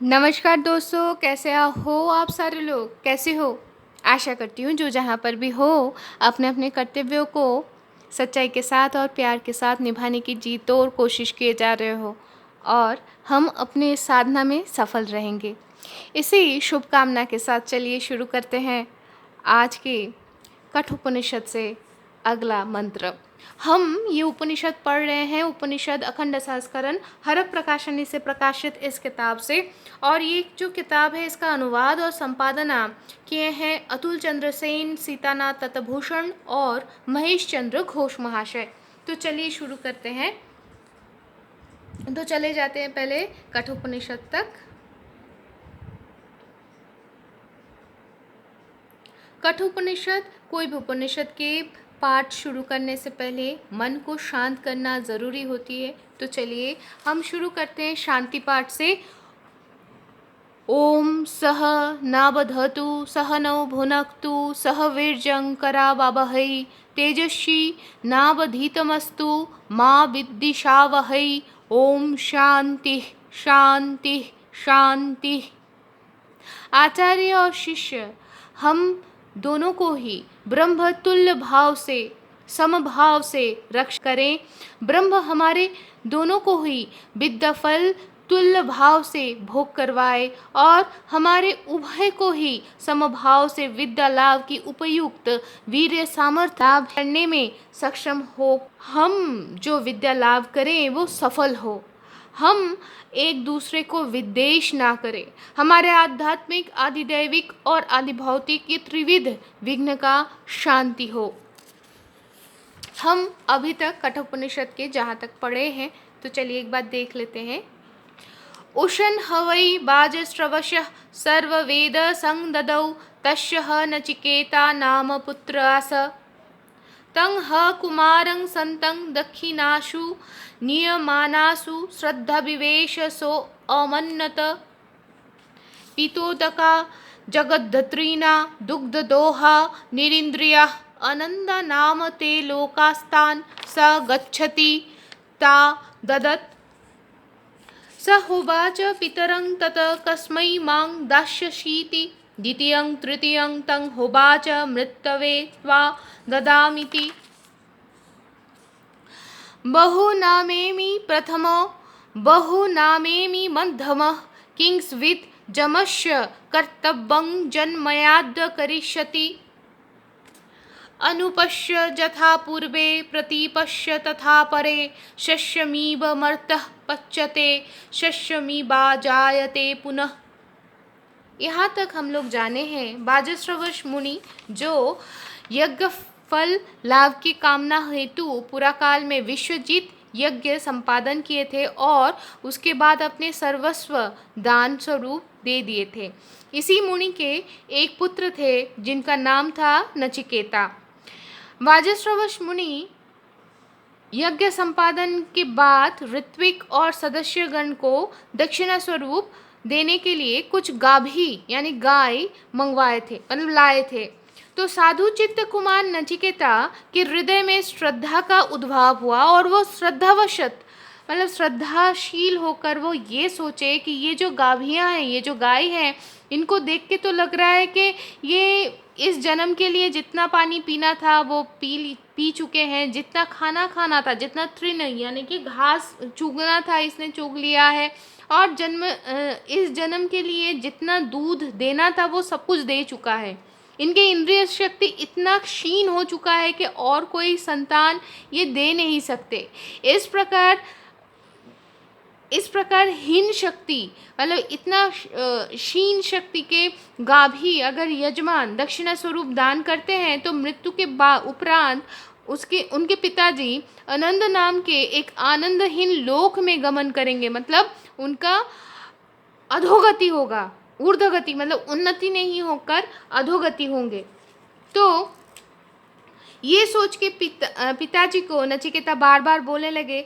नमस्कार दोस्तों, कैसे हो आप सारे लोग? कैसे हो? आशा करती हूँ जो जहाँ पर भी हो, अपने अपने कर्तव्यों को सच्चाई के साथ और प्यार के साथ निभाने की जी तोड़ कोशिश किए जा रहे हो और हम अपने इस साधना में सफल रहेंगे। इसी शुभकामना के साथ चलिए शुरू करते हैं आज के कठोपनिषद से अगला मंत्र। हम ये उपनिषद पढ़ रहे हैं, उपनिषद अखंड संस्करण हरक प्रकाशनी से प्रकाशित इस किताब से। और ये जो किताब है इसका अनुवाद और संपादना किए हैं अतुल चंद्र सेन, सीतानाथ तत्भूषण और महेश चंद्र घोष महाशय। तो चलिए शुरू करते हैं। तो चले जाते हैं पहले कठोपनिषद तक। कठोपनिषद कोई भी उपनिषद के पाठ शुरू करने से पहले मन को शांत करना ज़रूरी होती है। तो चलिए हम शुरू करते हैं शांति पाठ से। ओम सह नावधतु सह नौ भुनक्तु सह वीर्यं करावहै तेजस्वी नावधीतमस्तु माँ विद्विषावहै। ओम शांति शांति शांति। आचार्य और शिष्य हम दोनों को ही ब्रह्म तुल्य भाव से, समभाव से रक्षा करें। ब्रह्म हमारे दोनों को ही विद्या फल तुल्य भाव से भोग करवाए और हमारे उभय को ही समभाव से विद्या लाभ की उपयुक्त वीर्य सामर्थ्य लाभ करने में सक्षम हो। हम जो विद्या लाभ करें वो सफल हो। हम एक दूसरे को विद्वेष ना करें। हमारे आध्यात्मिक, आधिदैविक और आधिभौतिक ये त्रिविध विघ्न का शांति हो। हम अभी तक कठोपनिषद के जहाँ तक पढ़े हैं तो चलिए एक बात देख लेते हैं। उशन हवै बाजस्रवशः सर्ववेद संददौ तस्य ह नचिकेता नाम पुत्र आस तं ह कुमारं संतं दक्षिणासु नियमानासु श्रद्धाविवेश सो अमन्नत पीतोदका जगद्धत्रीणा दुग्धदोहा निरिन्द्रियः अनन्दा नाम ते लोकास्तान् स गच्छति ता ददत् स होवाच पितरं तत कस्मै मां दास्यसीति द्वितीयं तृतीयं तं होवाच मृतवे त्वा ददामीति। बहुनामेमि प्रथमो बहुनामेमि मध्यमः किंस्वित् जमस्य कर्तव्यं जन्मयाद् करिष्यति। अनुपश्य यथा पूर्वे प्रतिपश्य तथा परे शस्यमीव मर्तः पच्यते शस्यमीवा जायते पुनः। यहाँ तक हम लोग जाने हैं बाजस्रवश मुनि जो यज्ञ फल लाभ की कामना हेतु पूरा काल में विश्वजीत यज्ञ संपादन किए थे और उसके बाद अपने सर्वस्व दान स्वरूप दे दिए थे। इसी मुनि के एक पुत्र थे जिनका नाम था नचिकेता। वाजस्रवश मुनि यज्ञ संपादन के बाद ऋत्विक और सदस्यगण को दक्षिणा स्वरूप देने के लिए कुछ गाभी यानी गाय मंगवाए थे, मतलब लाए थे। तो साधु चित्त कुमार नचिकेता के हृदय में श्रद्धा का उद्भव हुआ और वो श्रद्धावशत मतलब श्रद्धाशील होकर वो ये सोचे कि ये जो गाभियाँ हैं, ये जो गाय हैं, इनको देख के तो लग रहा है कि ये इस जन्म के लिए जितना पानी पीना था वो पी चुके हैं, जितना खाना खाना था, जितना तृण यानी कि घास चुगना था इसने चुग लिया है, और इस जन्म के लिए जितना दूध देना था वो सब कुछ दे चुका है। इनके इंद्रिय शक्ति इतना क्षीण हो चुका है कि और कोई संतान ये दे नहीं सकते। इस प्रकार हीन शक्ति मतलब इतना क्षीण शक्ति के गाभी अगर यजमान दक्षिणा स्वरूप दान करते हैं तो मृत्यु के उपरांत उनके पिताजी आनंद नाम के एक आनंदहीन लोक में गमन करेंगे। मतलब उनका अधोगति होगा, ऊर्ध्वगति मतलब उन्नति नहीं होकर अधोगति होंगे। तो ये सोच के पिताजी को नचिकेता बार बार बोलने लगे,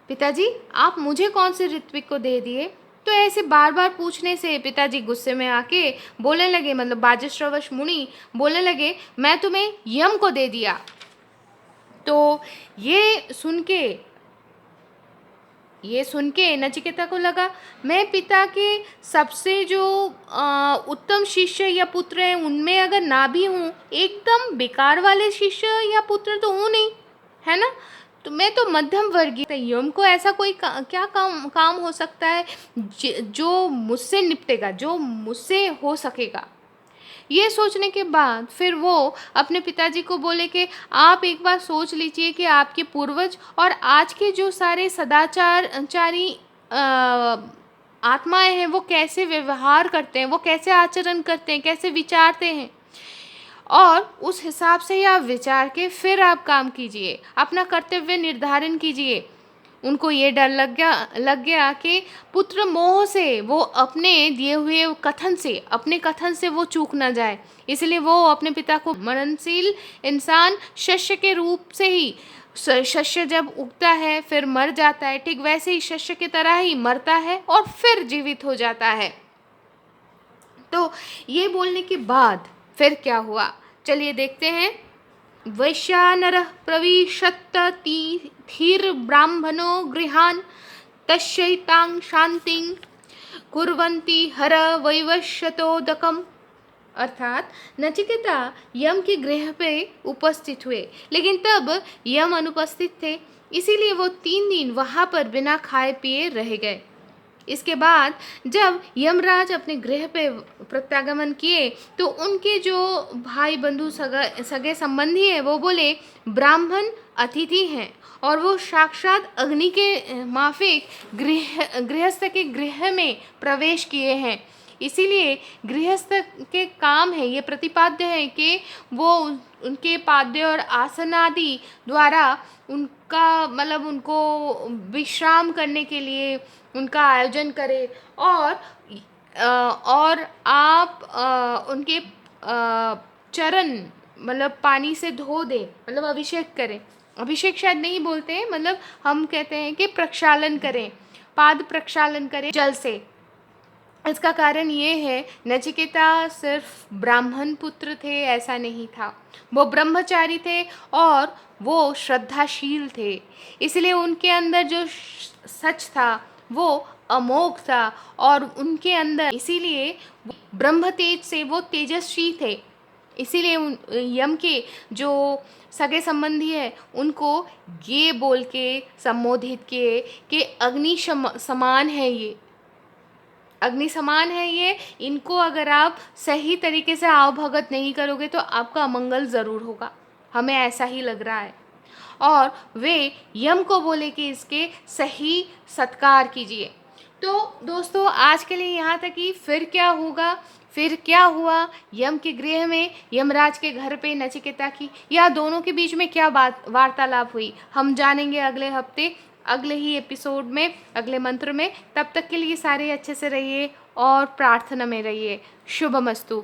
पिताजी आप मुझे कौन से ऋत्विक को दे दिए। तो ऐसे बार बार पूछने से पिताजी गुस्से में आके बोलने लगे, मतलब बाजस्रवश मुनि बोलने लगे, मैं तुम्हें यम को दे दिया। तो ये सुन के ये सुन के नचिकेता को लगा मैं पिता के सबसे जो उत्तम शिष्य या पुत्र हैं उनमें अगर ना भी हूँ, एकदम बेकार वाले शिष्य या पुत्र तो हूँ नहीं, है ना। तो मैं तो मध्यम वर्गीय, यम को ऐसा कोई क्या काम हो सकता है जो मुझसे निपटेगा, जो मुझसे हो सकेगा। ये सोचने के बाद फिर वो अपने पिताजी को बोले कि आप एक बार सोच लीजिए कि आपके पूर्वज और आज के जो सारे सदाचारचारी आत्माएं हैं वो कैसे व्यवहार करते हैं, वो कैसे आचरण करते हैं, कैसे विचारते हैं, और उस हिसाब से ही आप विचार के फिर आप काम कीजिए, अपना कर्तव्य निर्धारण कीजिए। उनको ये डर लग गया कि पुत्र मोह से वो अपने दिए हुए अपने कथन से वो चूक ना जाए, इसलिए वो अपने पिता को मननशील इंसान शस्य के रूप से ही, शस्य जब उगता है फिर मर जाता है, ठीक वैसे ही शस्य की तरह ही मरता है और फिर जीवित हो जाता है। तो ये बोलने के बाद फिर क्या हुआ, चलिए देखते हैं। वैश्यानरः प्रविशत्त धीर्ब्राह्मणो गृहान् तस्यैतां शान्तिं कुर्वन्ति हर वैवस्वतोदकम्। अर्थात नचिकेता यम के गृह पे उपस्थित हुए, लेकिन तब यम अनुपस्थित थे, इसीलिए वो 3 दिन वहाँ पर बिना खाए पिए रह गए। इसके बाद जब यमराज अपने गृह पे प्रत्यागमन किए तो उनके जो भाई बंधु सगे संबंधी हैं वो बोले ब्राह्मण अतिथि हैं और वो साक्षात अग्नि के माफिक गृहस्थ के गृह में प्रवेश किए हैं, इसीलिए गृहस्थ के काम है, ये प्रतिपाद्य है कि वो उनके पाद्य और आसन आदि द्वारा उनका मतलब उनको विश्राम करने के लिए उनका आयोजन करें, और आप उनके चरण मतलब पानी से धो दे, मतलब अभिषेक करें। अभिषेक शायद नहीं बोलते हैं, मतलब हम कहते हैं कि प्रक्षालन करें, पाद प्रक्षालन करें जल से। इसका कारण ये है नचिकेता सिर्फ ब्राह्मण पुत्र थे ऐसा नहीं था, वो ब्रह्मचारी थे और वो श्रद्धाशील थे, इसलिए उनके अंदर जो सच था वो अमोघ था और उनके अंदर इसीलिए ब्रह्म तेज से वो तेजस्वी थे, इसीलिए यम के जो सगे संबंधी है उनको ये बोल के संबोधित किए कि अग्नि समान है, ये अग्नि समान है, ये इनको अगर आप सही तरीके से आवभगत नहीं करोगे तो आपका अमंगल ज़रूर होगा, हमें ऐसा ही लग रहा है। और वे यम को बोले कि इसके सही सत्कार कीजिए। तो दोस्तों आज के लिए यहाँ तक ही। फिर क्या होगा, फिर क्या हुआ यम के गृह में, यमराज के घर पे नचिकेता की या दोनों के बीच में क्या वार्तालाप हुई, हम जानेंगे अगले हफ्ते, अगले ही एपिसोड में, अगले मंत्र में। तब तक के लिए सारे अच्छे से रहिए और प्रार्थना में रहिए। शुभमस्तु।